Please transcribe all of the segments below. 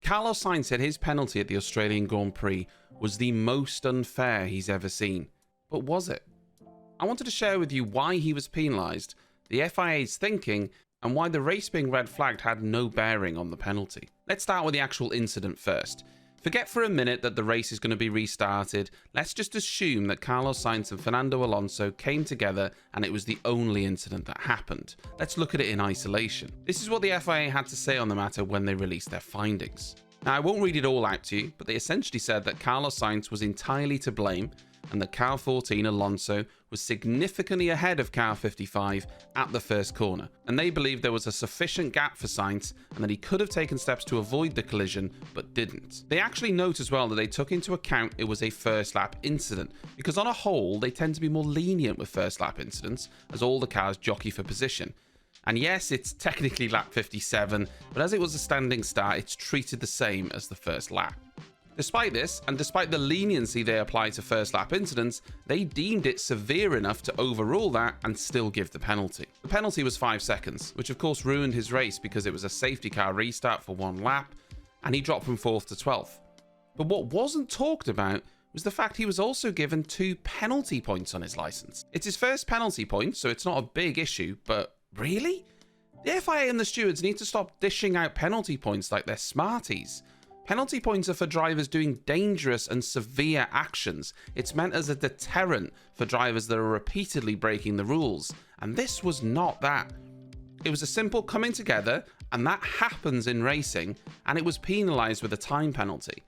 Carlos Sainz said his penalty at the Australian Grand Prix was the most unfair he's ever seen. But was it? I wanted to share with you why he was penalised, the FIA's thinking, and why the race being red flagged had no bearing on the penalty. Let's start with the actual incident first. Forget for a minute that the race is going to be restarted. Let's just assume that Carlos Sainz and Fernando Alonso came together and it was the only incident that happened. Let's look at it in isolation. This is what the FIA had to say on the matter when they released their findings. Now, I won't read it all out to you, but they essentially said that Carlos Sainz was entirely to blame and that car 14 Alonso was significantly ahead of car 55 at the first corner, and they believed there was a sufficient gap for Sainz and that he could have taken steps to avoid the collision but didn't. They actually note as well that they took into account it was a first lap incident, because on a whole they tend to be more lenient with first lap incidents as all the cars jockey for position. And yes, it's technically lap 57, but as it was a standing start, it's treated the same as the first lap. Despite this, and despite the leniency they apply to first lap incidents, they deemed it severe enough to overrule that and still give the penalty. The penalty was 5 seconds, which of course ruined his race because it was a safety car restart for one lap, and he dropped from 4th to 12th. But what wasn't talked about was the fact he was also given 2 penalty points on his license. It's his first penalty point, so it's not a big issue, but really? The FIA and the stewards need to stop dishing out penalty points like they're smarties. Penalty points are for drivers doing dangerous and severe actions. It's meant as a deterrent for drivers that are repeatedly breaking the rules, and this was not that. It was a simple coming together, and that happens in racing, and it was penalised with a time penalty.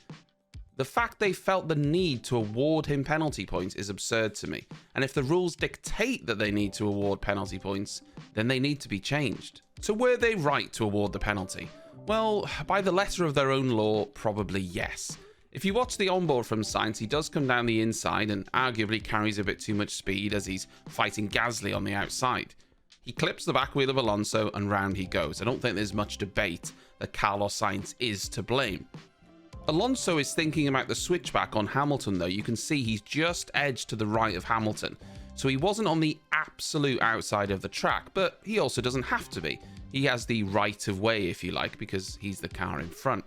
The fact they felt the need to award him penalty points is absurd to me, and if the rules dictate that they need to award penalty points, then they need to be changed. So were they right to award the penalty? Well, by the letter of their own law, probably yes. If you watch the onboard from Sainz, he does come down the inside and arguably carries a bit too much speed as he's fighting Gasly on the outside. He clips the back wheel of Alonso and round he goes. I don't think there's much debate that Carlos Sainz is to blame. Alonso is thinking about the switchback on Hamilton though. You can see he's just edged to the right of Hamilton. So he wasn't on the absolute outside of the track, but he also doesn't have to be. He has the right of way, if you like, because he's the car in front.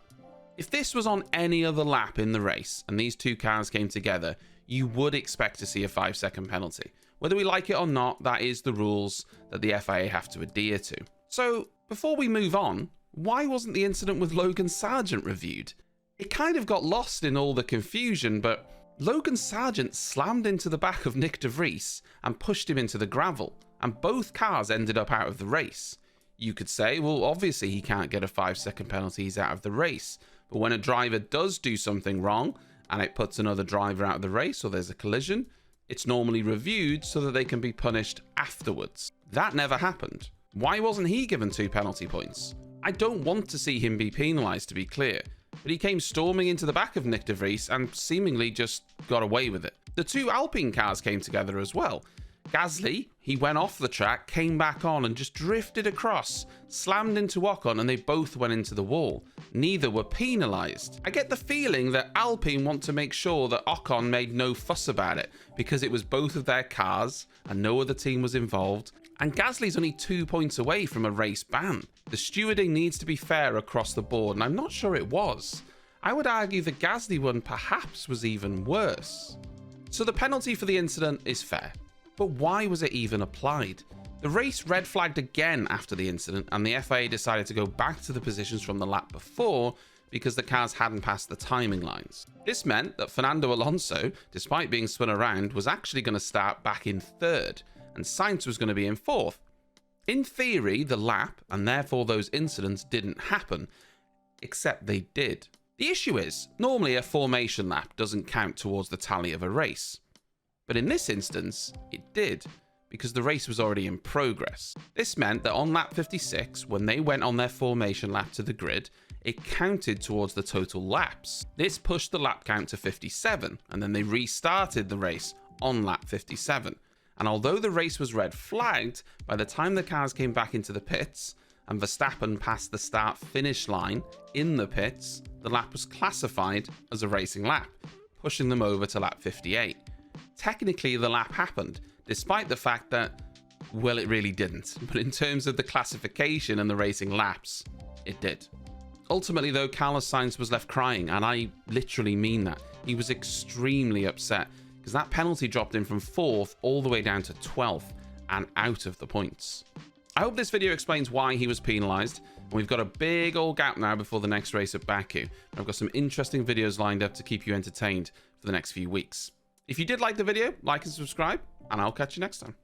If this was on any other lap in the race and these two cars came together, you would expect to see a 5-second penalty. Whether we like it or not, that is the rules that the FIA have to adhere to. So, before we move on, why wasn't the incident with Logan Sargeant reviewed? It kind of got lost in all the confusion, but Logan Sargeant slammed into the back of Nick de Vries and pushed him into the gravel, and both cars ended up out of the race. You could say, well, obviously he can't get a 5-second penalty, he's out of the race. But when a driver does do something wrong and it puts another driver out of the race or there's a collision, it's normally reviewed so that they can be punished afterwards. That never happened. Why wasn't he given 2 penalty points? I don't want to see him be penalised, to be clear, but he came storming into the back of Nick de Vries and seemingly just got away with it. The 2 Alpine cars came together as well. Gasly, he went off the track, came back on and just drifted across, slammed into Ocon, and they both went into the wall. Neither were penalised. I get the feeling that Alpine want to make sure that Ocon made no fuss about it because it was both of their cars and no other team was involved, and Gasly's only 2 points away from a race ban. The stewarding needs to be fair across the board, and I'm not sure it was. I would argue the Gasly one perhaps was even worse. So the penalty for the incident is fair. But why was it even applied? The race red flagged again after the incident, and the FIA decided to go back to the positions from the lap before because the cars hadn't passed the timing lines. This meant that Fernando Alonso, despite being spun around, was actually going to start back in 3rd, and Sainz was going to be in 4th. In theory, the lap, and therefore those incidents, didn't happen, except they did. The issue is, normally a formation lap doesn't count towards the tally of a race. But in this instance, it did, because the race was already in progress. This meant that on lap 56, when they went on their formation lap to the grid, it counted towards the total laps. This pushed the lap count to 57, and then they restarted the race on lap 57. And although the race was red flagged, by the time the cars came back into the pits, and Verstappen passed the start-finish line in the pits, the lap was classified as a racing lap, pushing them over to lap 58. Technically, the lap happened, despite the fact that, well, it really didn't. But in terms of the classification and the racing laps, it did. Ultimately, though, Carlos Sainz was left crying, and I literally mean that. He was extremely upset because that penalty dropped him from 4th all the way down to 12th and out of the points. I hope this video explains why he was penalised, and we've got a big old gap now before the next race at Baku. I've got some interesting videos lined up to keep you entertained for the next few weeks. If you did like the video, like and subscribe, and I'll catch you next time.